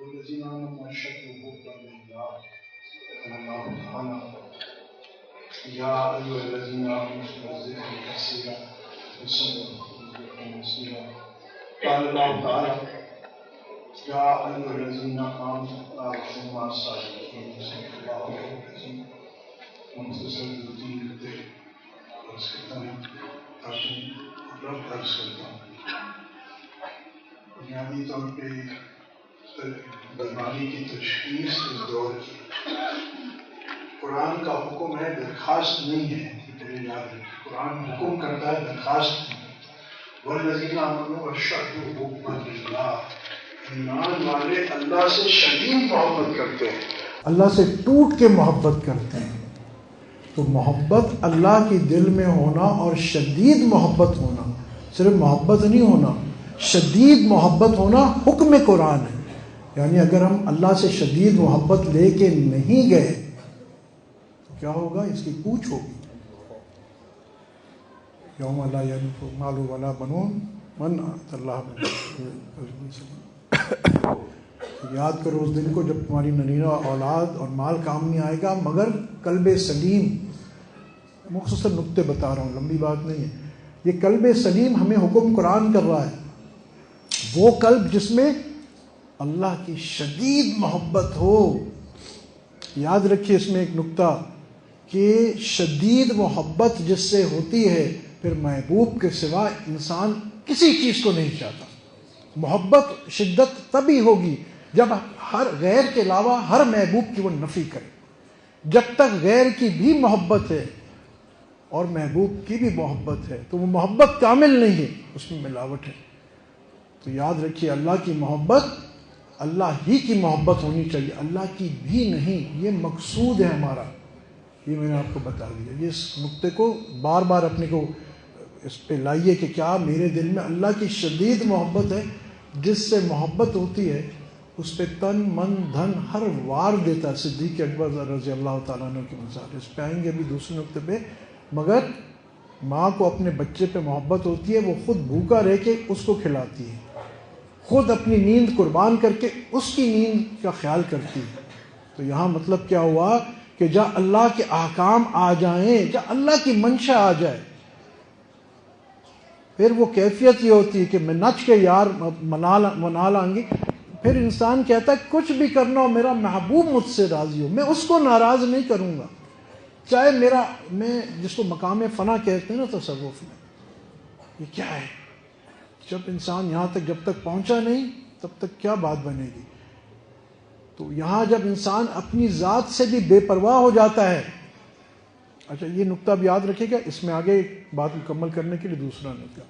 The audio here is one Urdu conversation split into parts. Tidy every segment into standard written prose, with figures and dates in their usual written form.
والذين آمنوا أشد حبا لله كما قال يا أيها الذين آمنوا اذكروا الذكر كثيرا وسبحوا كثيرا قال الله تعالى يا أيها الذين آمنوا لا تكونوا مع الصادقين صدق الله العظيم مختصر الدین ہوتے عرض کرتا ہوں تاکہ رب عرض کرتا ہوں بنیادی طور پہ بدمانی کی تشخیص اس دور کی قرآن کا حکم ہے، درخواست نہیں ہے کہ پہلے یاد رکھیں قرآن حکم کرتا ہے، درخواست نہیں کرتا۔ والذین آمنوا اشد حبا للہ، ایمان والے اللہ سے شدید محبت کرتے ہیں، اللہ سے ٹوٹ کے محبت کرتے ہیں۔ تو محبت اللہ کی دل میں ہونا اور شدید محبت ہونا، صرف محبت نہیں ہونا، شدید محبت ہونا حکم قرآن ہے۔ یعنی اگر ہم اللہ سے شدید محبت لے کے نہیں گئے تو کیا ہوگا؟ اس کی پوچھ ہوگی۔ یوم لا ینفع مال ولا بنون من اتى اللہ یاد کرو اس دن کو جب تمہاری ننینا اولاد اور مال کام نہیں آئے گا مگر قلب سلیم۔ مختصر نقطے بتا رہا ہوں، لمبی بات نہیں ہے۔ یہ قلب سلیم ہمیں حکم قرآن کر رہا ہے، وہ قلب جس میں اللہ کی شدید محبت ہو۔ یاد رکھیے اس میں ایک نقطہ کہ شدید محبت جس سے ہوتی ہے پھر محبوب کے سوا انسان کسی چیز کو نہیں چاہتا۔ محبت شدت تبھی ہوگی جب ہر غیر کے علاوہ ہر محبوب کی وہ نفی کرے۔ جب تک غیر کی بھی محبت ہے اور محبوب کی بھی محبت ہے تو وہ محبت کامل نہیں ہے، اس میں ملاوٹ ہے۔ تو یاد رکھیے اللہ کی محبت اللہ ہی کی محبت ہونی چاہیے، اللہ کی بھی نہیں۔ یہ مقصود ہے ہمارا، یہ میں نے آپ کو بتا دیا۔ یہ اس نقطے کو بار بار اپنے کو اس پہ لائیے کہ کیا میرے دل میں اللہ کی شدید محبت ہے، جس سے محبت ہوتی ہے اس پہ تن من دھن ہر وار دیتا ہے۔ صدیق اکبر رضی اللہ تعالیٰ عنہ کی مثال اس پہ آئیں گے ابھی دوسرے نقطے پہ۔ مگر ماں کو اپنے بچے پہ محبت ہوتی ہے، وہ خود بھوکا رہ کے اس کو کھلاتی ہے، خود اپنی نیند قربان کر کے اس کی نیند کا خیال کرتی ہے۔ تو یہاں مطلب کیا ہوا کہ جہاں اللہ کے احکام آ جائیں، جہاں اللہ کی منشا آ جائے، پھر وہ کیفیت یہ ہوتی ہے کہ میں نچ کے یار منا لائیں گی۔ پھر انسان کہتا ہے کچھ بھی کرنا ہو میرا محبوب مجھ سے راضی ہو، میں اس کو ناراض نہیں کروں گا، چاہے میں جس کو مقام فنا کہتے ہیں نا تصوف میں، یہ کیا ہے؟ جب انسان یہاں تک جب تک پہنچا نہیں تب تک کیا بات بنے گی؟ تو یہاں جب انسان اپنی ذات سے بھی بے پرواہ ہو جاتا ہے۔ اچھا یہ نقطہ بھی یاد رکھے گا، اس میں آگے بات مکمل کرنے کے لیے دوسرا نقطہ،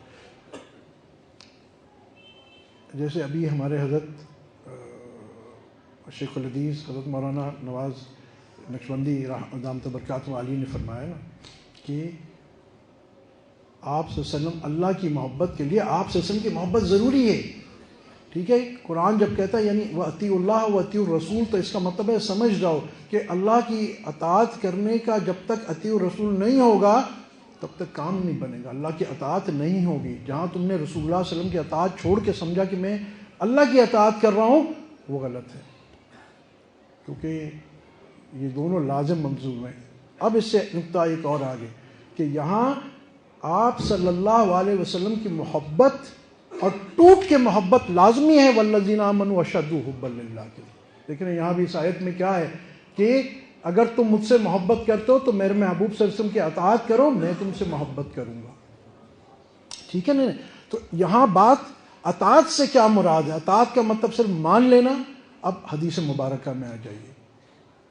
جیسے ابھی ہمارے حضرت شیخ الحدیث حضرت مولانا نواز نقشبندی دامت برکاتہ عالی نے فرمایا نا کہ آپ صلی اللہ علیہ وسلم اللہ کی محبت کے لیے آپ صلی اللہ علیہ وسلم کی محبت ضروری ہے، ٹھیک ہے؟ قرآن جب کہتا ہے یعنی وَأَطِيعُوا اللَّهَ وَأَطِيعُوا الرَّسُولَ، تو اس کا مطلب ہے سمجھ جاؤ کہ اللہ کی اطاعت کرنے کا جب تک اطیعوا الرسول نہیں ہوگا تب تک کام نہیں بنے گا، اللہ کی اطاعت نہیں ہوگی۔ جہاں تم نے رسول اللہ صلی اللہ علیہ وسلم کی اطاعت چھوڑ کے سمجھا کہ میں اللہ کی اطاعت کر رہا ہوں، وہ غلط ہے، کیونکہ یہ دونوں لازم منظور ہیں۔ اب اس سے نقطہ ایک اور آگے کہ یہاں آپ صلی اللہ علیہ وسلم کی محبت اور ٹوٹ کے محبت لازمی ہے، والذین آمنوا اشد حبا للہ کے۔ لیکن یہاں بھی اس آیت میں کیا ہے کہ اگر تم مجھ سے محبت کرتے ہو تو میرے محبوب صلی اللہ علیہ وسلم کی اطاعت کرو، میں تم سے محبت کروں گا، ٹھیک ہے نا؟ تو یہاں بات اطاعت سے کیا مراد ہے؟ اطاعت کا مطلب صرف مان لینا۔ اب حدیث مبارکہ میں آ جائیے،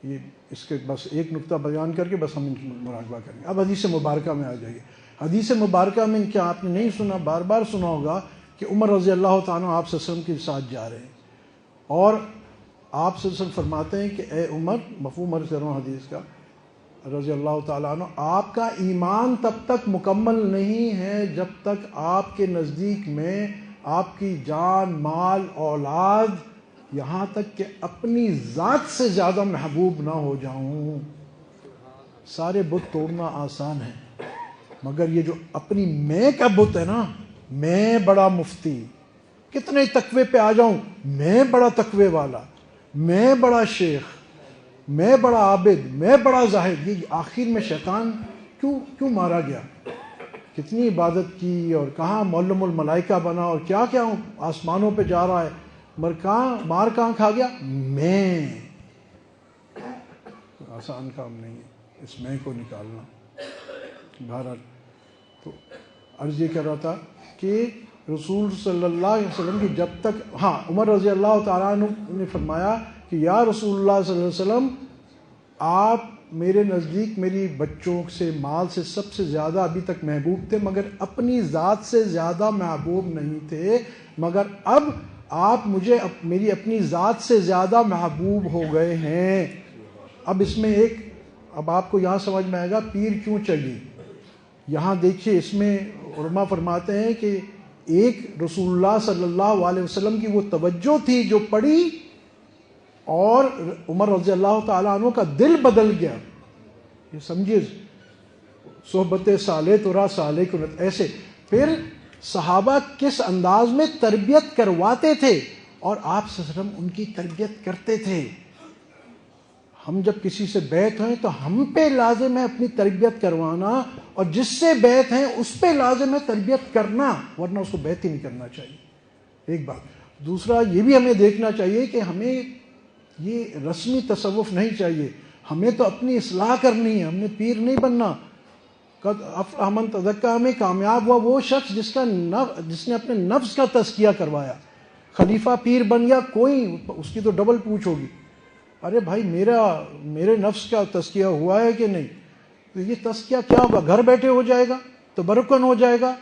یہ اس کے بس ایک نقطہ بیان کر کے بس ہم مراقبہ کریں گے۔ اب حدیث مبارکہ میں آ جائیے۔ حدیث مبارکہ میں کیا آپ نے نہیں سنا، بار بار سنا ہوگا کہ عمر رضی اللہ تعالیٰ آپ صلی اللہ علیہ وسلم کے ساتھ جا رہے ہیں اور آپ صلی اللہ علیہ وسلم فرماتے ہیں کہ اے عمر، مفہوم عرض کر رہا ہوں حدیث کا، رضی اللہ تعالیٰ عنہ، آپ کا ایمان تب تک مکمل نہیں ہے جب تک آپ کے نزدیک میں آپ کی جان، مال، اولاد، یہاں تک کہ اپنی ذات سے زیادہ محبوب نہ ہو جاؤں۔ سارے بت توڑنا آسان ہے، مگر یہ جو اپنی میں کا بت ہے نا، میں بڑا مفتی، کتنے تقوی پہ آ جاؤں، میں بڑا تقوی والا، میں بڑا شیخ، میں بڑا عابد، میں بڑا زاہد. یہ آخر میں شیطان کیوں مارا گیا؟ کتنی عبادت کی اور کہاں معلم الملائکہ بنا اور کیا کیا آسمانوں پہ جا رہا ہے، مار کہاں کھا گیا؟ میں. آسان کام نہیں ہے اس میں کو نکالنا. بہرحال تو عرض یہ کر رہا تھا کہ رسول صلی اللہ علیہ وسلم کی جب تک، ہاں عمر رضی اللہ تعالیٰ عنہ نے فرمایا کہ یا رسول اللہ صلی اللہ علیہ وسلم، آپ میرے نزدیک میری بچوں سے، مال سے سب سے زیادہ ابھی تک محبوب تھے، مگر اپنی ذات سے زیادہ محبوب نہیں تھے، مگر اب آپ مجھے میری اپنی ذات سے زیادہ محبوب ہو گئے ہیں. اب اس میں اب آپ کو یہاں سمجھ میں آئے گا پیر کیوں چاہیے. یہاں دیکھیے اس میں علماء فرماتے ہیں کہ ایک رسول اللہ صلی اللہ علیہ وسلم کی وہ توجہ تھی جو پڑی اور عمر رضی اللہ تعالیٰ عنہ کا دل بدل گیا. یہ سمجھیے، صحبت صالح ترا صالح کنت. ایسے پھر صحابہ کس انداز میں تربیت کرواتے تھے اور آپ صلی اللہ علیہ وسلم ان کی تربیت کرتے تھے. ہم جب کسی سے بیعت ہیں تو ہم پہ لازم ہے اپنی تربیت کروانا، اور جس سے بیعت ہیں اس پہ لازم ہے تربیت کرنا، ورنہ اس کو بیعت ہی نہیں کرنا چاہیے. ایک بات. دوسرا یہ بھی ہمیں دیکھنا چاہیے کہ ہمیں یہ رسمی تصوف نہیں چاہیے، ہمیں تو اپنی اصلاح کرنی ہے، ہم نے پیر نہیں بننا. قد افلح من تزکیٰ میں کامیاب ہوا وہ شخص جس نے اپنے نفس کا تزکیہ کروایا. خلیفہ پیر بن گیا کوئی، اس کی تو ڈبل پوچھ ہوگی. ارے بھائی میرے نفس کا تزکیہ ہوا ہے کہ نہیں؟ تو یہ تزکیہ کیا ہوگا؟ گھر بیٹھے ہو جائے گا، تبرکن ہو جائے گا.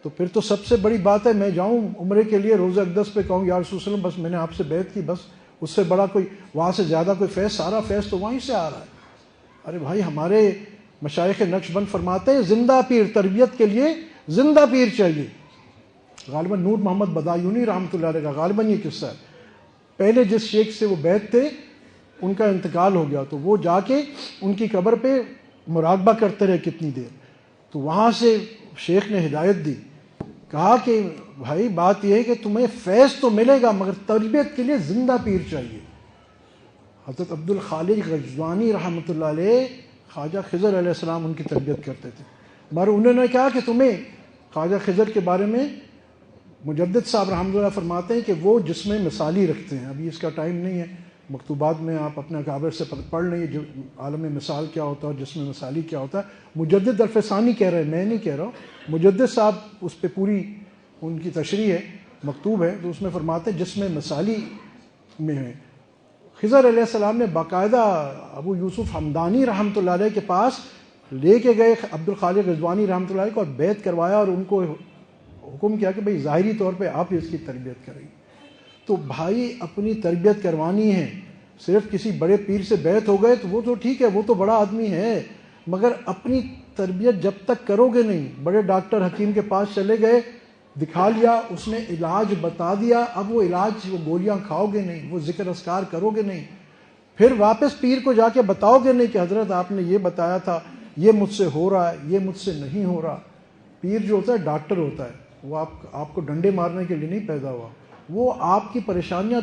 تو پھر تو سب سے بڑی بات ہے میں جاؤں عمرے کے لیے روزہ اقدس پہ کہوں یا رسول اللہ علیہ وسلم بس میں نے آپ سے بیعت کی، بس اس سے بڑا کوئی وہاں سے زیادہ کوئی فیض، سارا فیض تو وہیں سے آ رہا ہے. ارے بھائی ہمارے مشائخ نقشبند فرماتے ہیں زندہ پیر، تربیت کے لیے زندہ پیر چاہیے. غالباً نور محمد بدایونی رحمۃ اللہ علیہ کا غالباً یہ قصہ ہے. پہلے جس شیخ سے وہ بیعت تھے ان کا انتقال ہو گیا، تو وہ جا کے ان کی قبر پہ مراقبہ کرتے رہے کتنی دیر. تو وہاں سے شیخ نے ہدایت دی، کہا کہ بھائی بات یہ ہے کہ تمہیں فیض تو ملے گا مگر تربیت کے لیے زندہ پیر چاہیے. حضرت عبد الخالق غزوانی رحمۃ اللہ علیہ، خواجہ خضر علیہ السلام ان کی تربیت کرتے تھے، مگر انہوں نے کہا کہ تمہیں خواجہ خضر کے بارے میں مجدد صاحب رحمۃ اللہ فرماتے ہیں کہ وہ جسم مثالی رکھتے ہیں. ابھی اس کا ٹائم نہیں ہے، مکتوبات میں آپ اپنے اکابر سے پڑھ لیں جو عالم مثال کیا ہوتا ہے اور جسم مثالی کیا ہوتا ہے. مجدد الفسانی کہہ رہے ہیں، میں نہیں کہہ رہا ہوں، مجدد صاحب اس پہ پوری ان کی تشریح ہے، مکتوب ہے، تو اس میں فرماتے ہیں جسم مثالی میں ہے. خضر علیہ السلام نے باقاعدہ ابو یوسف حمدانی رحمۃ اللہ علیہ کے پاس لے کے گئے عبد الخالق رضوانی رحمۃ اللہ علیہ کو اور بیعت کروایا اور ان کو حکم کیا کہ بھئی ظاہری طور پہ آپ اس کی تربیت کریں. تو بھائی اپنی تربیت کروانی ہے. صرف کسی بڑے پیر سے بیعت ہو گئے تو وہ تو ٹھیک ہے، وہ تو بڑا آدمی ہے، مگر اپنی تربیت جب تک کرو گے نہیں. بڑے ڈاکٹر حکیم کے پاس چلے گئے، دکھا لیا، اس نے علاج بتا دیا، اب وہ علاج وہ گولیاں کھاؤ گے نہیں، وہ ذکر اذکار کرو گے نہیں، پھر واپس پیر کو جا کے بتاؤ گے نہیں کہ حضرت آپ نے یہ بتایا تھا، یہ مجھ سے ہو رہا ہے، یہ مجھ سے نہیں ہو رہا. پیر جو ہوتا ہے ڈاکٹر ہوتا ہے، وہ آپ کو ڈنڈے مارنے کے لیے نہیں پیدا ہوا، وہ آپ کی پریشانیاں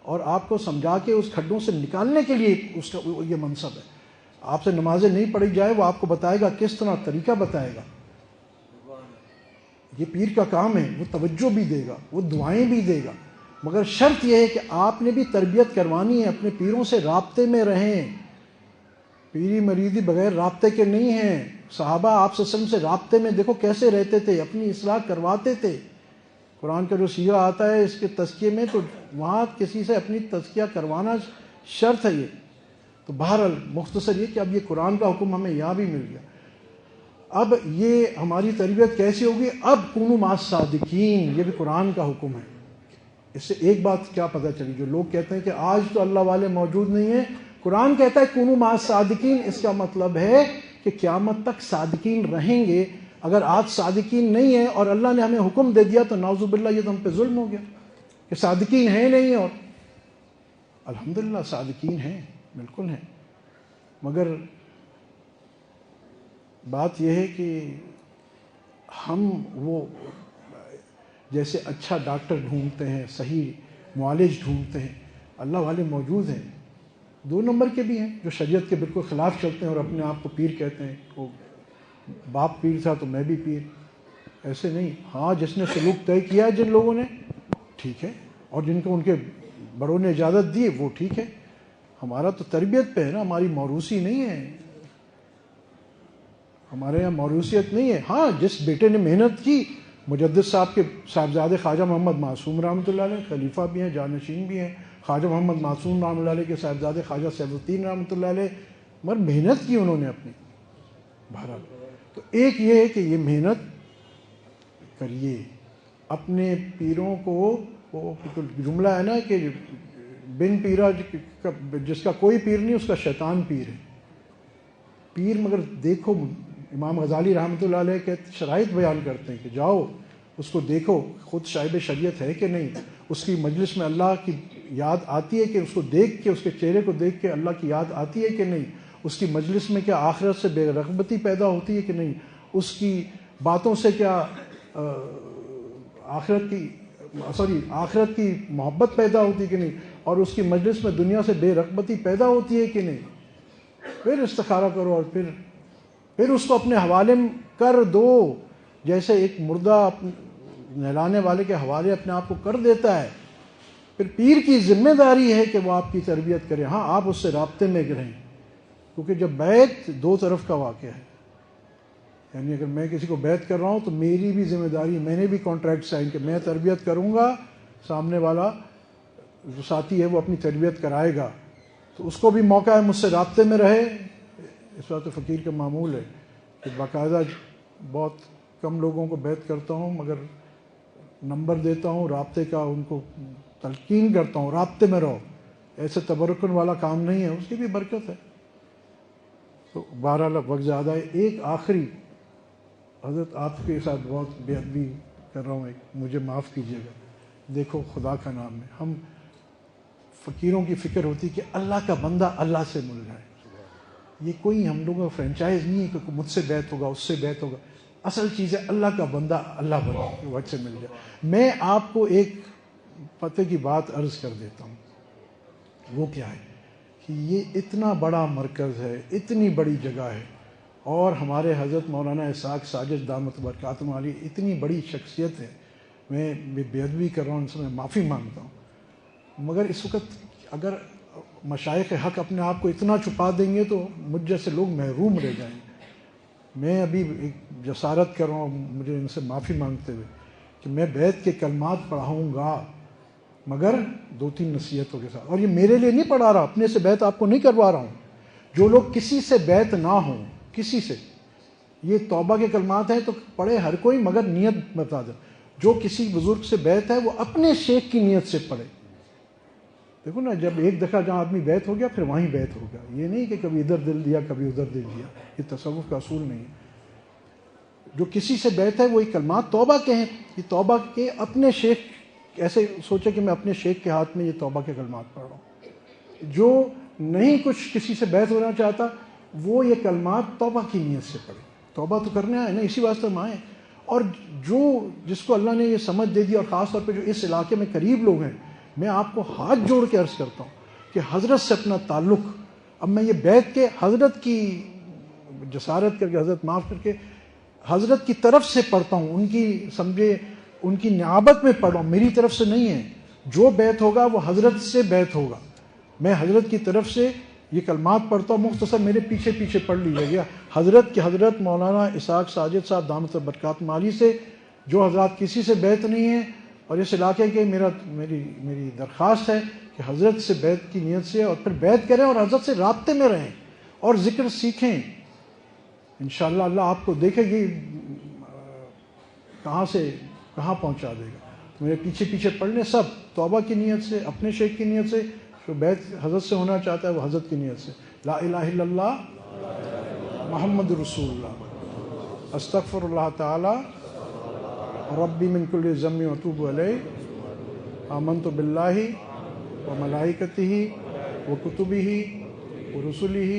اور آپ کو سمجھا کے اس کھڈوں سے نکالنے کے لیے اس کا یہ منصب ہے. آپ سے نمازیں نہیں پڑھی جائے وہ آپ کو بتائے گا، کس طرح طریقہ بتائے گا. یہ پیر کا کام ہے، وہ توجہ بھی دے گا، وہ دعائیں بھی دے گا، مگر شرط یہ ہے کہ آپ نے بھی تربیت کروانی ہے. اپنے پیروں سے رابطے میں رہیں. پیری مریدی بغیر رابطے کے نہیں ہیں. صحابہ آپ صلی اللہ علیہ وسلم سے رابطے میں دیکھو کیسے رہتے تھے، اپنی اصلاح کرواتے تھے. قرآن کا جو سیغہ آتا ہے اس کے تزکیے میں تو وہاں کسی سے اپنی تزکیہ کروانا شرط ہے. یہ تو بہرحال مختصر یہ کہ اب یہ قرآن کا حکم ہمیں یہاں بھی مل گیا. اب یہ ہماری تربیت کیسی ہوگی؟ اب کونوا مع الصادقین، یہ بھی قرآن کا حکم ہے. اس سے ایک بات کیا پتہ چلی، جو لوگ کہتے ہیں کہ آج تو اللہ والے موجود نہیں ہیں، قرآن کہتا ہے کونوا مع الصادقین، اس کا مطلب ہے کہ قیامت تک صادقین رہیں گے. اگر آج صادقین نہیں ہیں اور اللہ نے ہمیں حکم دے دیا تو نعوذ باللہ یہ تو ہم پہ ظلم ہو گیا کہ صادقین ہیں نہیں. اور الحمدللہ صادقین ہیں، بالکل ہیں، مگر بات یہ ہے کہ ہم وہ جیسے اچھا ڈاکٹر ڈھونڈتے ہیں، صحیح معالج ڈھونڈتے ہیں، اللہ والے موجود ہیں. 2 نمبر کے بھی ہیں جو شریعت کے بالکل خلاف چلتے ہیں اور اپنے آپ کو پیر کہتے ہیں. وہ باپ پیر تھا تو میں بھی پیر. ایسے نہیں. ہاں جس نے سلوک طے کیا ہے جن لوگوں نے ٹھیک ہے, اور جن کو ان کے بڑوں نے اجازت دی وہ ٹھیک ہے. ہمارا تو تربیت پہ ہے نا, ہماری موروثی نہیں ہے, ہمارے یہاں موروثیت نہیں ہے. ہاں جس بیٹے نے محنت کی, مجدد صاحب کے صاحبزادے خواجہ محمد معصوم رحمۃ اللہ علیہ خلیفہ بھی ہیں, جانشین بھی ہیں. خواجہ محمد معصوم رحمۃ اللہ علیہ کے صاحبزادے خواجہ سیف الدین رحمۃ اللہ علیہ, مگر محنت کی انہوں نے اپنی. بہرحال تو ایک یہ ہے کہ یہ محنت کریے اپنے پیروں کو. وہ جملہ ہے نا کہ بن پیرا جس کا کوئی پیر نہیں اس کا شیطان پیر ہے. پیر مگر دیکھو, امام غزالی رحمۃ اللہ علیہ کے شرائط بیان کرتے ہیں کہ جاؤ اس کو دیکھو خود صاحب شریعت ہے کہ نہیں, اس کی مجلس میں اللہ کی یاد آتی ہے کہ اس کو دیکھ کے, اس کے چہرے کو دیکھ کے اللہ کی یاد آتی ہے کہ نہیں, اس کی مجلس میں کیا آخرت سے بے رغبتی پیدا ہوتی ہے کہ نہیں, اس کی باتوں سے کیا آخرت کی محبت پیدا ہوتی ہے کہ نہیں, اور اس کی مجلس میں دنیا سے بے رغبتی پیدا ہوتی ہے کہ نہیں. پھر استخارہ کرو اور پھر اس کو اپنے حوالے کر دو, جیسے ایک مردہ نہلانے والے کے حوالے اپنے آپ کو کر دیتا ہے. پھر پیر کی ذمہ داری ہے کہ وہ آپ کی تربیت کرے. ہاں آپ اس سے رابطے میں رہیں, کیونکہ جب بیعت 2 طرف کا واقعہ ہے, یعنی اگر میں کسی کو بیعت کر رہا ہوں تو میری بھی ذمہ داری, میں نے بھی کانٹریکٹ سائن کہ میں تربیت کروں گا, سامنے والا جو ساتھی ہے وہ اپنی تربیت کرائے گا, تو اس کو بھی موقع ہے مجھ سے رابطے میں رہے. اس وقت فقیر کا معمول ہے کہ باقاعدہ بہت کم لوگوں کو بیعت کرتا ہوں, مگر نمبر دیتا ہوں رابطے کا, ان کو تلقین کرتا ہوں رابطے میں رہو. ایسے تبرکن والا کام نہیں ہے, اس کی بھی برکت ہے. تو 12 وقت زیادہ ہے. ایک آخری حضرت آپ کے ساتھ بہت بے ادبی کر رہا ہوں, مجھے معاف کیجیے گا. دیکھو خدا کا نام ہے, ہم فقیروں کی فکر ہوتی کہ اللہ کا بندہ اللہ سے مل جائے. یہ کوئی ہم لوگوں کا فرینچائز نہیں ہے کہ مجھ سے بیعت ہوگا اس سے بیعت ہوگا. اصل چیز ہے اللہ کا بندہ اللہ بندہ وقت سے مل جائے. میں آپ کو ایک پتے کی بات عرض کر دیتا ہوں, وہ کیا ہے کہ یہ اتنا بڑا مرکز ہے, اتنی بڑی جگہ ہے, اور ہمارے حضرت مولانا اسحاق ساجد دامت برکاتہم علی اتنی بڑی شخصیت ہے. میں بے ادبی کر رہا ہوں, ان سے میں معافی مانگتا ہوں, مگر اس وقت اگر مشائخ حق اپنے آپ کو اتنا چھپا دیں گے تو مجھ جیسے لوگ محروم رہ جائیں گے. میں ابھی ایک جسارت کر رہا ہوں, مجھے ان سے معافی مانگتے ہوئے, کہ میں بیعت کے کلمات پڑھاؤں گا, مگر 2-3 نصیحتوں کے ساتھ. اور یہ میرے لیے نہیں پڑھا رہا, اپنے سے بیعت آپ کو نہیں کروا رہا ہوں. جو لوگ کسی سے بیعت نہ ہوں, کسی سے, یہ توبہ کے کلمات ہیں تو پڑھے ہر کوئی, مگر نیت بتا دیں. جو کسی بزرگ سے بیعت ہے وہ اپنے شیخ کی نیت سے پڑھے. دیکھو نا, جب ایک دفعہ جہاں آدمی بیعت ہو گیا پھر وہیں بیعت ہو گیا. یہ نہیں کہ کبھی ادھر دل دیا کبھی ادھر دل دیا, یہ تصوف کا اصول نہیں ہے. جو کسی سے بیعت ہے وہی کلمات توبہ کے ہیں. یہ توبہ کے اپنے شیخ, ایسے سوچے کہ میں اپنے شیخ کے ہاتھ میں یہ توبہ کے کلمات پڑھ رہا ہوں. جو نہیں کچھ کسی سے بیعت ہونا چاہتا وہ یہ کلمات توبہ کی نیت سے پڑھے. توبہ تو کرنے آئے نا, اسی واسطے ہم آئے. اور جس کو اللہ نے یہ سمجھ دے دی, اور خاص طور پہ جو اس علاقے میں قریب لوگ ہیں, میں آپ کو ہاتھ جوڑ کے عرض کرتا ہوں کہ حضرت سے اپنا تعلق, اب میں یہ بیعت کے حضرت کی جسارت کر کے, حضرت معاف کر کے, حضرت کی طرف سے پڑھتا ہوں, ان کی سمجھے ان کی نیابت میں پڑھ رہا ہوں, میری طرف سے نہیں ہے. جو بیعت ہوگا وہ حضرت سے بیعت ہوگا. میں حضرت کی طرف سے یہ کلمات پڑھتا ہوں, مختصر میرے پیچھے پیچھے پڑھ لیجیے گا. حضرت مولانا اسحاق ساجد صاحب دامت برکاتہم علی سے, جو حضرات کسی سے بیعت نہیں ہیں, اور اس علاقے کے میری درخواست ہے کہ حضرت سے بیعت کی نیت سے, اور پھر بیعت کریں اور حضرت سے رابطے میں رہیں اور ذکر سیکھیں. انشاءاللہ اللہ آپ کو دیکھے گی کہاں سے کہاں پہنچا دے گا. میرے پیچھے پیچھے پڑھنے سب توبہ کی نیت سے, اپنے شیخ کی نیت سے, جو بیعت حضرت سے ہونا چاہتا ہے وہ حضرت کی نیت سے. لا الہ الا اللہ محمد رسول اللہ, استغفر اللہ تعالی ربی من کل ذنب واتوب الیہ, آمنت باللہ وملائکتہ وکتبہ ورسلہ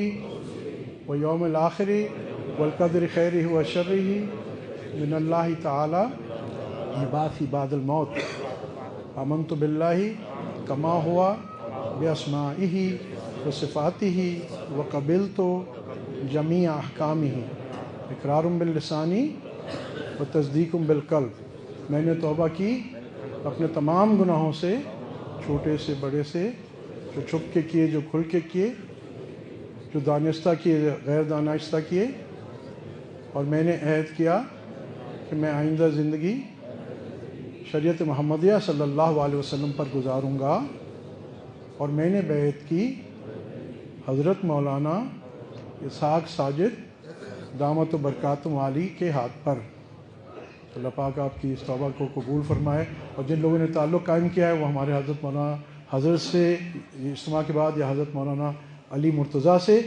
ویوم الآخر والقدر خیرہ وشرہ من اللہ تعالی بعث بعد الموت. آمنت باللہ کما ہوا بأسمائه وصفاته وقبلت جميع أحكامه اقرار باللسانی و تصدیق بالقلب۔ میں نے توبہ کی اپنے تمام گناہوں سے، چھوٹے سے بڑے سے، جو چھپ کے کیے، جو کھل کے کیے، جو دانستہ کیے، غیر دانستہ کیے، اور میں نے عہد کیا کہ میں آئندہ زندگی شریعت محمدیہ صلی اللہ علیہ وسلم پر گزاروں گا، اور میں نے بیعت کی حضرت مولانا اسحاق ساجد دامت و برکاتہم عالی کے ہاتھ پر۔ اللہ پاک آپ کی اس توبہ کو قبول فرمائے، اور جن لوگوں نے تعلق قائم کیا ہے وہ ہمارے حضرت مولانا حضرت سے اجتماع کے بعد، یا حضرت مولانا علی مرتضیٰ سے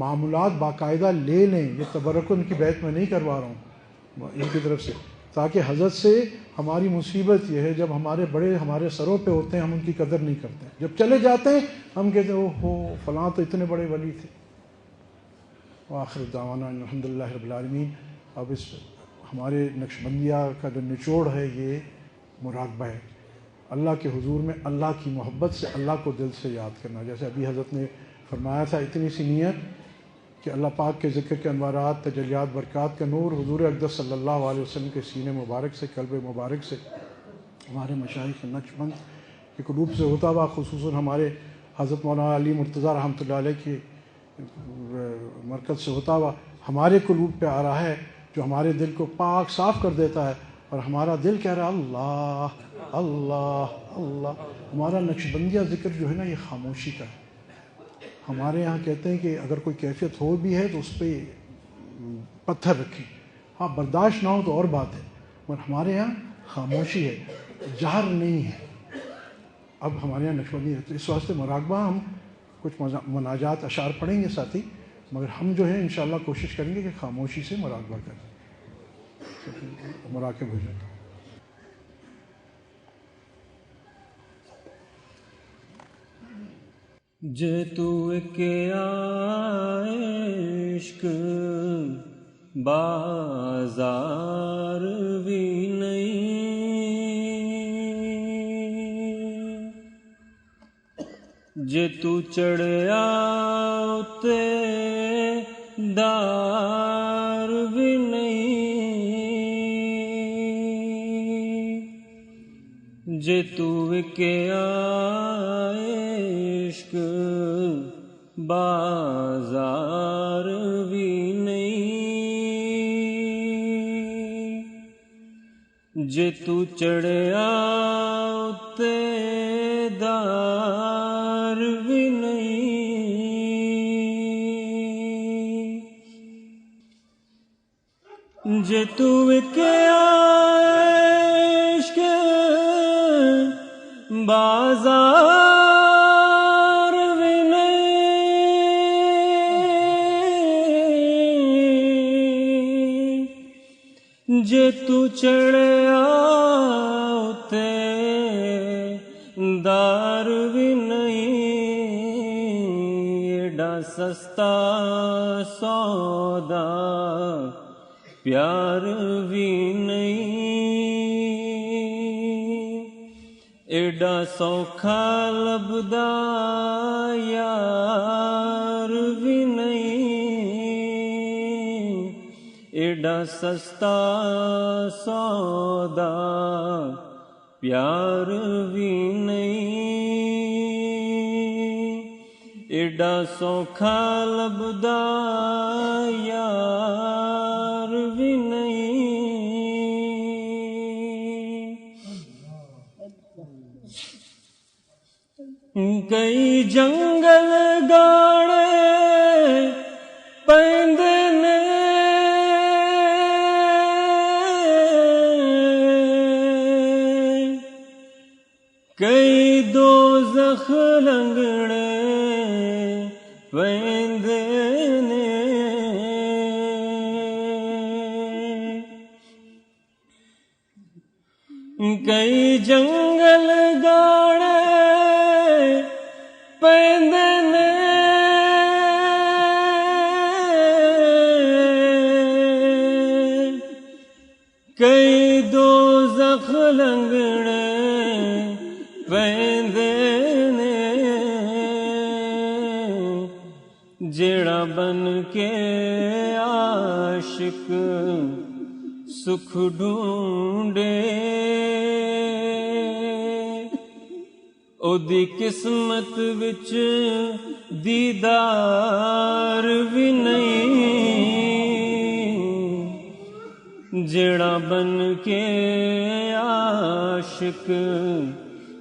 معمولات باقاعدہ لے لیں۔ یہ تبرک ان کی بیعت میں نہیں کروا رہا ہوں ان کی طرف سے، تاکہ حضرت سے ہماری مصیبت یہ ہے جب ہمارے بڑے ہمارے سروں پہ ہوتے ہیں ہم ان کی قدر نہیں کرتے، جب چلے جاتے ہیں ہم کہتے ہیں اوہ فلاں تو اتنے بڑے ولی تھے۔ وآخر دعوانا الحمدللہ رب العالمین۔ اب اس ہمارے نقشبندیہ کا جو نچوڑ ہے یہ مراقبہ ہے، اللہ کے حضور میں اللہ کی محبت سے اللہ کو دل سے یاد کرنا، جیسے ابھی حضرت نے فرمایا تھا، اتنی سی نیت کہ اللہ پاک کے ذکر کے انوارات، تجلیات، برکات کا نور حضور اقدس صلی اللہ علیہ وسلم کے سینے مبارک سے، قلب مبارک سے، ہمارے مشائخ نقشبند کے قلوب سے ہوتا ہوا، خصوصاً ہمارے حضرت مولانا علی مرتضیٰ رحمۃ اللہ علیہ کی مرکز سے ہوتا ہوا ہمارے قلوب پہ آ رہا ہے، جو ہمارے دل کو پاک صاف کر دیتا ہے، اور ہمارا دل کہہ رہا ہے اللہ اللہ اللہ۔ ہمارا نقشبندیہ ذکر جو ہے نا یہ خاموشی کا ہے۔ ہمارے یہاں کہتے ہیں کہ اگر کوئی کیفیت ہو بھی ہے تو اس پہ پتھر رکھیں، ہاں برداشت نہ ہو تو اور بات ہے، مگر ہمارے یہاں خاموشی ہے، جہر نہیں ہے۔ اب ہمارے یہاں نقشبندی ہے، تو اس واسطے مراقبہ، ہم کچھ مناجات اشعار پڑھیں گے ساتھی، مگر ہم جو ہے انشاءاللہ کوشش کریں گے کہ خاموشی سے مراقبہ کریں، مراقب ہو جائیں۔ جے تو کے عشق بازار بھی نہیں، جے تو چڑھیا تے دار بھی نہیں، جے تو کے عشق بازار بھی نہیں، جے تو چڑھیا تے دار بھی نہیں، جے تو کے عشق بازار بھی نہیں، جے تو چڑھیا تے دار بھی نہیں، ایڈا سستا سودا پیار بھی نہیں، ایڈا سوکھا لبدا یار بھی نہیں، ایڈا سستا سودا پیار بھی نہیں، ایڈا سوکھا لبدا یار بھی نہیں۔ کئی جنگل گاڑے پیندے نے، کئی دوزخ لنگڑے پیندے نے، کئی جنگل گاڑے پیندے نے، کئی دوزخ لنگڑے پیندے نے، بن کے عاشق سکھ ڈھونڈے اودی قسمت وچ دیدار بھی نہیں جڑا بن کے عاشق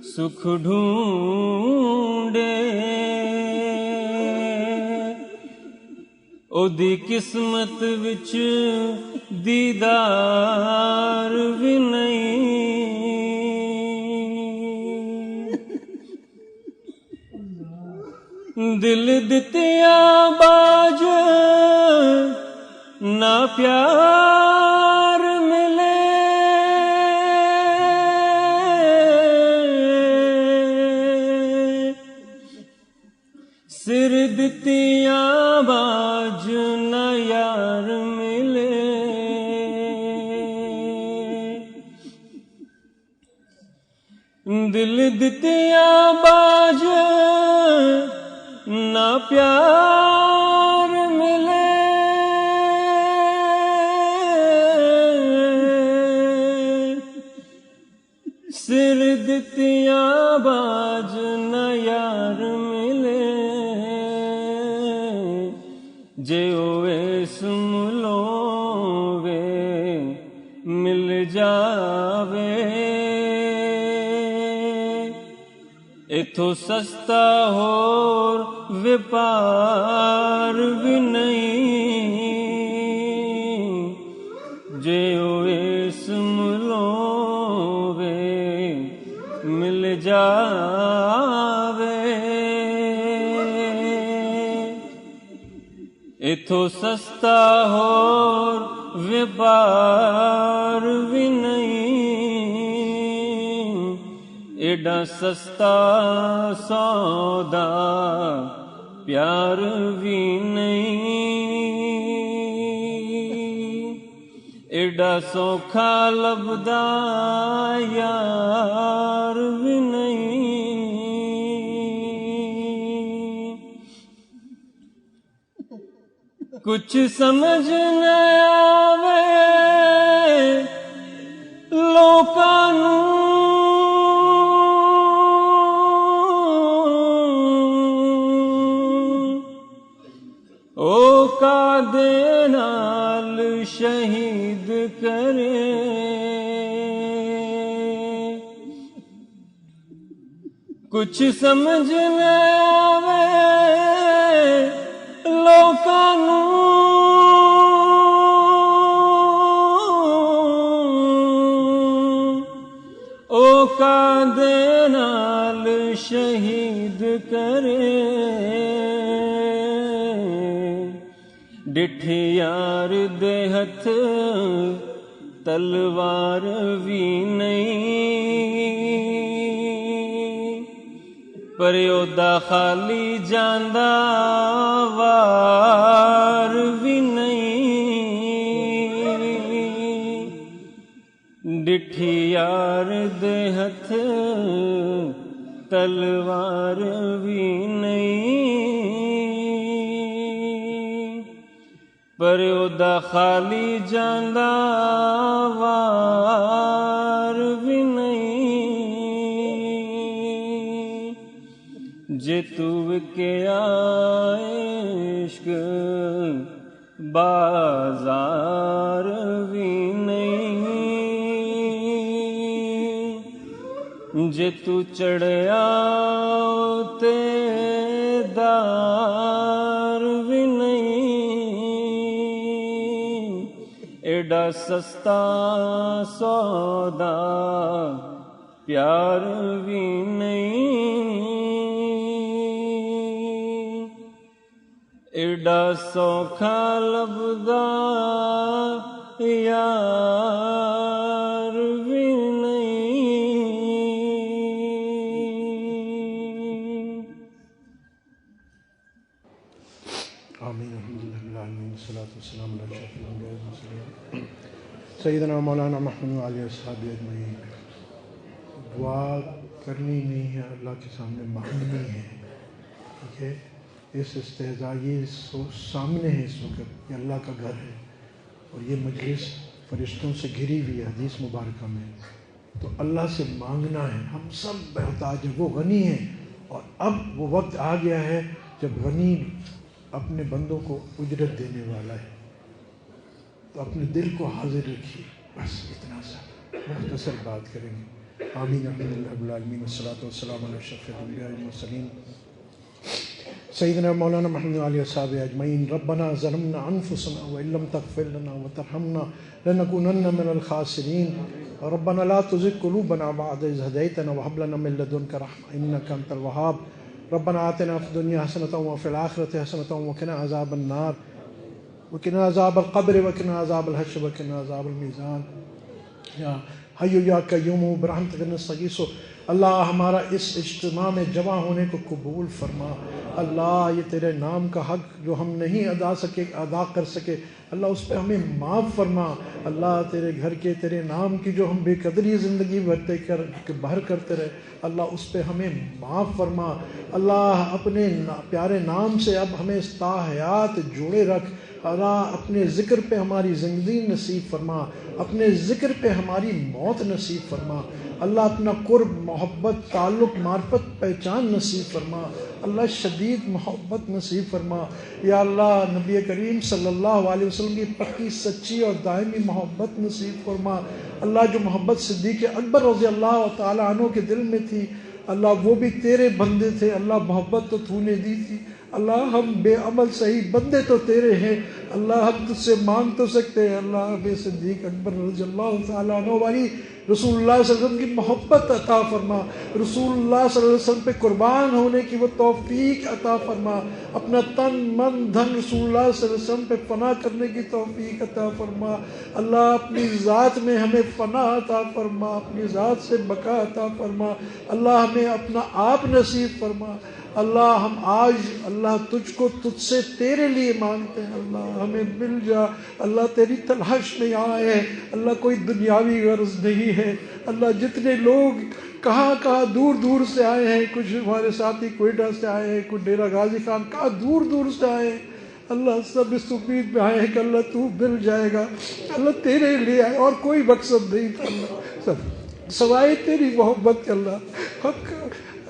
سکھ ڈھونڈے اودی قسمت وچ دیدار بھی نہیں دل دتیاں باج نہ پیار ملے سر دتیاں باج نہ یار ملے دل دتیاں باج نہ پیار ملے سر دتیاں باج نہ یار ملے جے ہوئے سملوے مل جاوے اتھو سستا ہور وپار بھی نہیں جے ہوئے سملوے مل جاوے اتھو سستا ہور وپار بھی نہیں ایڈا سستا سودا پیار بھی نہیں ایڈا سوکھا لبدا یار بھی نہیں کچھ سمجھ نہ آوے لوکاں نوں کا دے نال شہید کرے کچھ سمجھ نہ آوے لوکاں نوں او کا دے نال شہید کرے ڈٹھ یار دے ہتھ تلوار بھی نہیں پر اودا خالی جاندا وار بھی نہیں ڈٹھ یار دے ہتھ تلوار بھی نہیں پر اودا خالی جاندا وار بھی نہیں جے تو وکیا عشق بازار بھی نہیں جے تو چڑھیا تے دار بھی نہیں ایڈا سستا سودا پیار بھی نہیں ایڈا سوکھا لبدا یار بھی نہیں آمین الحمدللہ رب العالمین والصلاۃ والسلام علی اشرف الانبیاء والمرسلین سیدنا مولانا محمد علیہ وصحبہ اجمعین دعا کرنی نہیں ہے اللہ کے سامنے مانگنی ہے ٹھیک ہے اس استہزاء یہ سامنے ہے اس وقت، یہ اللہ کا گھر ہے اور یہ مجلس فرشتوں سے گھری ہوئی ہے حدیث مبارکہ میں، تو اللہ سے مانگنا ہے. ہم سب محتاج ہیں، وہ غنی ہیں، اور اب وہ وقت آ گیا ہے جب غنی اپنے بندوں کو اجرت دینے والا ہے. تو اپنے دل کو حاضر رکھیے. بس اتنا سا مختصر بات کریں گے. آمین آمین رب العالمین والصلاۃ والسلام علی اشرف الانبیاء والمرسلین سیدنا مولانا محمد علیہ الصحاب اجمعین. ربنا ظلمنا انفسنا وان لم تغفر لنا وترحمنا لنكونن من الخاسرین. ربنا لا تزغ قلوبنا بعد إذ هديتنا وهب لنا من لدنك رحمة إنك أنت الوهاب. ربنا آتنا في الدنيا حسنة وفي الآخرة حسنة وقنا عذاب النار وقنا عذاب القبر وقنا عذاب الحشر وقنا عذاب الميزان. یا حی یا قیوم برحمتک نستغیث. اللہ ہمارا اس اجتماع میں جمع ہونے کو قبول فرما. اللہ یہ تیرے نام کا حق جو ہم نہیں ادا کر سکے اللہ اس پہ ہمیں معاف فرما. اللہ تیرے گھر کے تیرے نام کی جو ہم بے قدری زندگی بھر کرتے رہے اللہ اس پہ ہمیں معاف فرما. اللہ اپنے پیارے نام سے اب ہمیں تا حیات جوڑے رکھ. اللہ اپنے ذکر پہ ہماری زندگی نصیب فرما، اپنے ذکر پہ ہماری موت نصیب فرما. اللہ اپنا قرب محبت تعلق معرفت پہچان نصیب فرما. اللہ شدید محبت نصیب فرما. یا اللہ نبی کریم صلی اللہ علیہ وسلم کی پکی سچی اور دائمی محبت نصیب فرما. اللہ جو محبت صدیق اکبر رضی اللہ تعالیٰ عنہ کے دل میں تھی اللہ وہ بھی تیرے بندے تھے. اللہ محبت تو تو نے دی تھی. اللہ ہم بے عمل صحیح بندے تو تیرے ہیں. اللہ ہم تجھ سے مانگ تو سکتے ہیں. اللہ ہمیں صدیق اکبر رضی اللہ تعالیٰ عنہ والی رسول اللہ صلی اللہ علیہ وسلم کی محبت عطا فرما. رسول اللہ صلی اللہ علیہ وسلم پہ قربان ہونے کی وہ توفیق عطا فرما. اپنا تن من دھن رسول اللہ صلی اللہ علیہ وسلم پہ فنا کرنے کی توفیق عطا فرما. اللہ اپنی ذات میں ہمیں فنا عطا فرما، اپنی ذات سے بقا عطا فرما. اللہ ہمیں اپنا آپ نصیب فرما. اللہ ہم آج اللہ تجھ سے تیرے لیے مانگتے ہیں. اللہ ہمیں مل جا. اللہ تیری تلاش میں آئے ہیں. اللہ کوئی دنیاوی غرض نہیں ہے. اللہ جتنے لوگ کہاں دور دور سے آئے ہیں، کچھ ہمارے ساتھی کوئٹہ سے آئے ہیں، کچھ ڈیرہ غازی خان کہاں دور دور سے آئے ہیں اللہ سب اس امید میں آئے ہیں کہ اللہ تو مل جائے گا. اللہ تیرے لیے آئے اور کوئی مقصد نہیں تھا اللہ سب سوائے تیری محبت کے. اللہ حق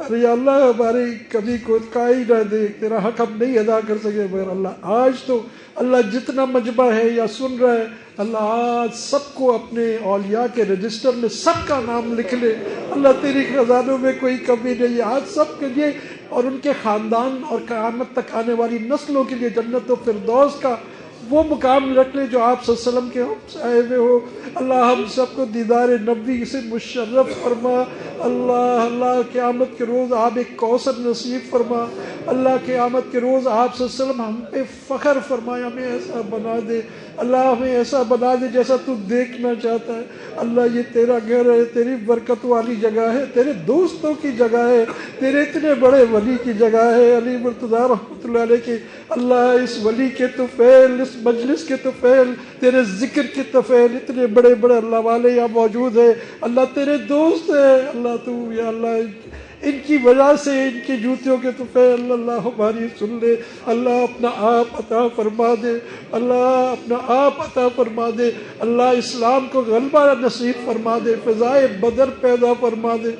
ارے اللہ ہماری کبھی کو کائی نہ دے، تیرا حق ہم نہیں ادا کر سکے مگر اللہ آج تو اللہ جتنا مجمع ہے یا سن رہا ہے اللہ آج سب کو اپنے اولیاء کے رجسٹر میں سب کا نام لکھ لے. اللہ تیری خزانوں میں کوئی کمی نہیں. آج سب کے لیے اور ان کے خاندان اور قیامت تک آنے والی نسلوں کے لیے جنت و فردوس کا وہ مقام رکھ لے جو آپ صلی اللہ علیہ وسلم کے ہمسائے میں ہو. اللہ ہم سب کو دیدار نبی سے مشرف فرما. اللہ قیامت کے روز آپ ایک کوثر نصیب فرما. اللہ قیامت کے روز آپ صلی اللہ علیہ وسلم ہم پہ فخر فرمائے. ہمیں ایسا بنا دے اللہ، ہمیں ایسا بنا دے جیسا تو دیکھنا چاہتا ہے. اللہ یہ تیرا گھر ہے، تیری برکت والی جگہ ہے، تیرے دوستوں کی جگہ ہے، تیرے اتنے بڑے ولی کی جگہ ہے علی مرتضیٰ رحمۃ اللہ علیہ کی. اللہ اس ولی کے طفیل، اس مجلس کے طفیل، تیرے ذکر کے طفیل اتنے بڑے بڑے اللہ والے یہاں موجود ہیں. اللہ تیرے دوست ہیں. اللہ تو یا اللہ ان کی وجہ سے ان کی جوتیوں کے طفیل اللہ ہماری سن لے. اللہ اپنا آپ عطا فرما دے. اللہ اپنا آپ عطا فرما دے. اللہ اسلام کو غلبہ نصیب فرما دے. فضائے بدر پیدا فرما دے.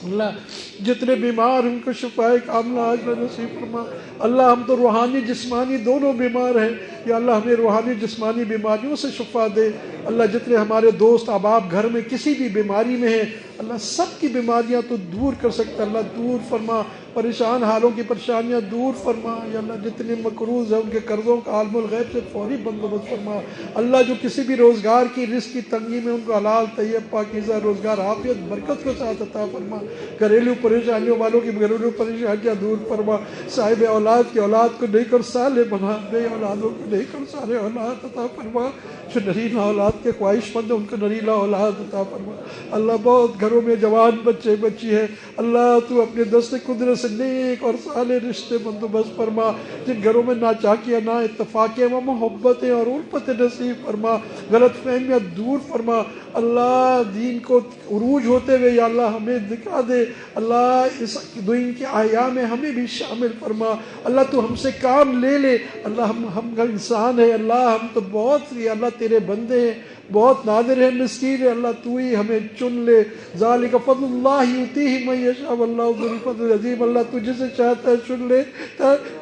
اللہ جتنے بیمار ان کو شفائے کاملہ عاجلہ نصیب فرما. اللہ ہم تو روحانی جسمانی دونوں بیمار ہیں. یا اللہ ہمیں روحانی جسمانی بیماریوں سے شفا دے. اللہ جتنے ہمارے دوست احباب گھر میں کسی بھی بیماری میں ہیں اللہ سب کی بیماریاں تو دور کر سکتا. اللہ دور فرما. پریشان حالوں کی پریشانیاں دور فرما. یا اللہ جتنے مقروض ہیں ان کے قرضوں کا عالم الغیب سے فوری بندوبست فرما. اللہ جو کسی بھی روزگار کی رزق کی تنگی میں ان کو حلال طیب پاکیزہ روزگار عافیت برکت کے ساتھ عطا فرما. گھریلو پریشانیوں والوں کی گھریلو پریشانیاں دور فرما. صاحب اولاد کی اولاد کو نہیں کر صالح بنا. بے اولادوں کو نہیں کر صالح اولاد عطا فرما. جو نرینہ اولاد کے خواہش مند ہیں ان کو نرینہ اولاد عطا فرما۔ اللہ بہت گھروں میں جوان بچے بچی ہیں، اللہ تو اپنے دست قدرت سے نیک اور صالح رشتے بندوبست فرما، جن گھروں میں ناچاکیاں، نا اتفاقیاں و محبتیں اور الفت نصیب فرما، غلط فہمیاں دور فرما۔ اللہ دین کو عروج ہوتے ہوئے یا اللہ ہمیں دکھا دے، اللہ اس دین کے احیاء میں ہمیں بھی شامل فرما۔ اللہ تو ہم سے کام لے لے، اللہ ہم کا انسان ہے، اللہ ہم تو بہت یا اللہ تیرے بندے ہیں، بہت نادر ہے، مسکین ہے، اللہ تو ہی ہمیں چن لے۔ ذالک فضل اللہ یؤتیہ من یشاء واللہ ذو الفضل العظیم۔ اللہ تو جسے چاہتا ہے چن لے،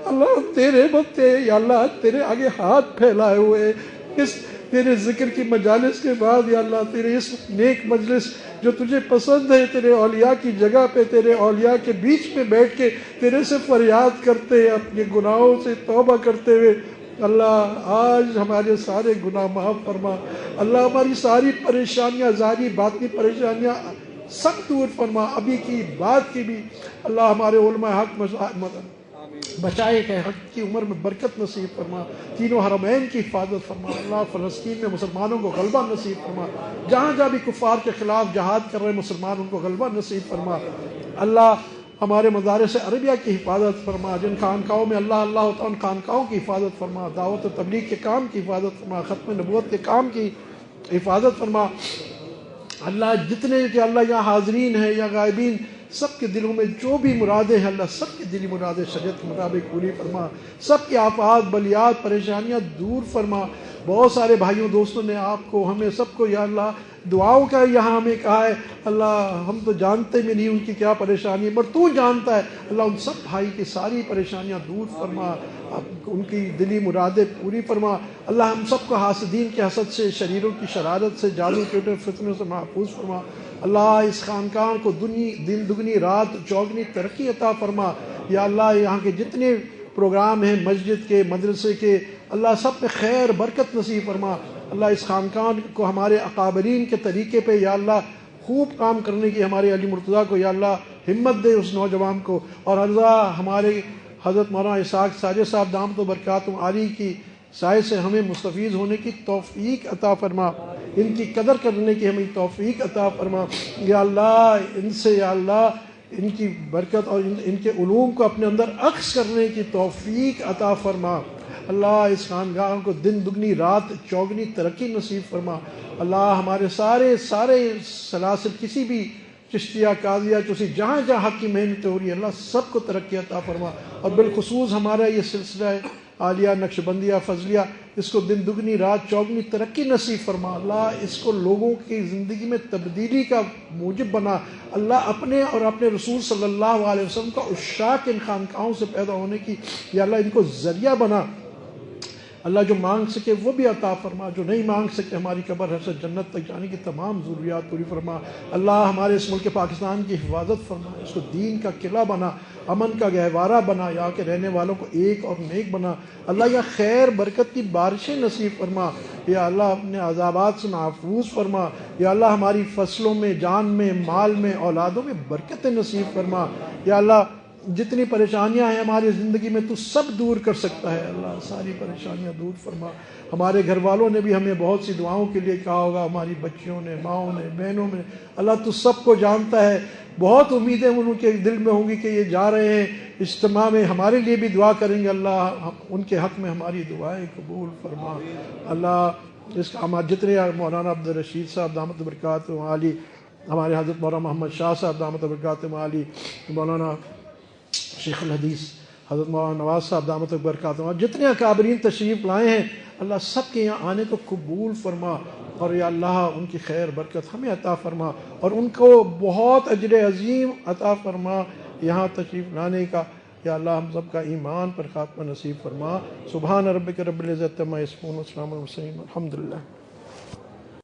اللہ تیرے بندے یا اللہ تیرے آگے ہاتھ پھیلائے ہوئے، اس تیرے ذکر کی مجالس کے بعد یا اللہ تیرے اس نیک مجلس جو تجھے پسند ہے، تیرے اولیاء کی جگہ پہ، تیرے اولیاء کے بیچ میں بیٹھ کے تیرے سے فریاد کرتے ہیں، اپنے گناہوں سے توبہ کرتے ہوئے، اللہ آج ہمارے سارے گناہ معاف فرما۔ اللہ ہماری ساری پریشانیاں، ظاہری باطنی پریشانیاں سب دور فرما، ابھی کی بات کی بھی۔ اللہ ہمارے علماء حق بچائے کہ حق کی عمر میں برکت نصیب فرما، تینوں حرمین کی حفاظت فرما۔ اللہ فلسطین میں مسلمانوں کو غلبہ نصیب فرما، جہاں جہاں بھی کفار کے خلاف جہاد کر رہے مسلمان ان کو غلبہ نصیب فرما۔ اللہ ہمارے مدارس عربیہ کی حفاظت فرما، جن خانقاہوں میں اللہ اللہ ہوتا ہے ان خانقاہوں کی حفاظت فرما، دعوت و تبلیغ کے کام کی حفاظت فرما، ختم نبوت کے کام کی حفاظت فرما۔ اللہ جتنے کہ اللہ یہاں حاضرین ہیں یا غائبین، سب کے دلوں میں جو بھی مرادیں ہیں اللہ سب کی دلی مرادیں شریعت کے مطابق پوری فرما، سب کے آفات بلیات پریشانیاں دور فرما۔ بہت سارے بھائیوں دوستوں نے آپ کو ہمیں سب کو یا اللہ دعاؤں کا یہاں ہمیں کہا ہے، اللہ ہم تو جانتے بھی نہیں ان کی کیا پریشانی ہے، پر تو جانتا ہے۔ اللہ ان سب بھائی کی ساری پریشانیاں دور فرما، ان کی دلی مرادیں پوری فرما۔ اللہ ہم سب کو حاسدین کے حسد سے، شریروں کی شرارت سے، جادو ٹوٹے فتنوں سے محفوظ فرما۔ اللہ اس خانقاہ کو دن دگنی رات چوگنی ترقی عطا فرما۔ یا اللہ یہاں کے جتنے پروگرام ہیں مسجد کے، مدرسے کے، اللہ سب پہ خیر برکت نصیب فرما۔ اللہ اس خانقاہ کو ہمارے اکابرین کے طریقے پہ یا اللہ خوب کام کرنے کی ہمارے علی مرتضیٰ کو یا اللہ ہمت دے، اس نوجوان کو، اور اللہ ہمارے حضرت مولانا اسحاق ساجد صاحب دامت برکاتہم عالی کی سائے سے ہمیں مستفیض ہونے کی توفیق عطا فرما، ان کی قدر کرنے کی ہمیں توفیق عطا فرما۔ یا اللہ ان سے یا اللہ ان کی برکت اور ان کے علوم کو اپنے اندر اخذ کرنے کی توفیق عطا فرما۔ اللہ اس خانقاہ کو دن دگنی رات چوگنی ترقی نصیب فرما۔ اللہ ہمارے سارے سلاسل کسی بھی چشتیہ قاضیہ چوسی جہاں جہاں حق کی محنت ہو رہی ہے اللہ سب کو ترقی عطا فرما، اور بالخصوص ہمارا یہ سلسلہ ہے عالیہ نقشبندیہ فضلیہ، اس کو دن دگنی رات چوگنی ترقی نصیب فرما۔ اللہ اس کو لوگوں کی زندگی میں تبدیلی کا موجب بنا۔ اللہ اپنے اور اپنے رسول صلی اللہ علیہ وسلم کا عشاق ان خانقاہوں سے پیدا ہونے کی یا اللہ ان کو ذریعہ بنا۔ اللہ جو مانگ سکے وہ بھی عطا فرما، جو نہیں مانگ سکے ہماری قبر ہے سے جنت تک جانے کی تمام ضروریات پوری فرما۔ اللہ ہمارے اس ملک پاکستان کی حفاظت فرما، اس کو دین کا قلعہ بنا، امن کا گہوارہ بنا، یہاں کے رہنے والوں کو ایک اور نیک بنا۔ اللہ یا خیر برکت کی بارشیں نصیب فرما، یا اللہ اپنے عذابات سے محفوظ فرما۔ یا اللہ ہماری فصلوں میں، جان میں، مال میں، اولادوں میں برکت نصیب فرما۔ یا اللہ جتنی پریشانیاں ہیں ہماری زندگی میں تو سب دور کر سکتا ہے، اللہ ساری پریشانیاں دور فرما۔ ہمارے گھر والوں نے بھی ہمیں بہت سی دعاؤں کے لیے کہا ہوگا، ہماری بچیوں نے، ماؤں نے، بہنوں نے، اللہ تو سب کو جانتا ہے۔ بہت امیدیں ان کے دل میں ہوں گی کہ یہ جا رہے ہیں اجتماع میں، ہمارے لیے بھی دعا کریں گے، اللہ ان کے حق میں ہماری دعائیں قبول فرما۔ اللہ اس کا جتنے مولانا عبدالرشید صاحب دامت برکاتہم عالی، ہمارے حضرت مولانا محمد شاہ صاحب دامت برکاتہم عالی، مولانا شیخ الحدیث حضرت مولانا نواز صاحب دامت برکاتہم، اور جتنے اکابرین تشریف لائے ہیں اللہ سب کے یہاں آنے کو قبول فرما، اور یا اللہ ان کی خیر برکت ہمیں عطا فرما، اور ان کو بہت اجر عظیم عطا فرما یہاں تشریف لانے کا۔ یا اللہ ہم سب کا ایمان پر خاتمہ نصیب فرما۔ سبحان ربک رب العزت عما یصفون، والسلام علی المرسلین، الحمدللہ۔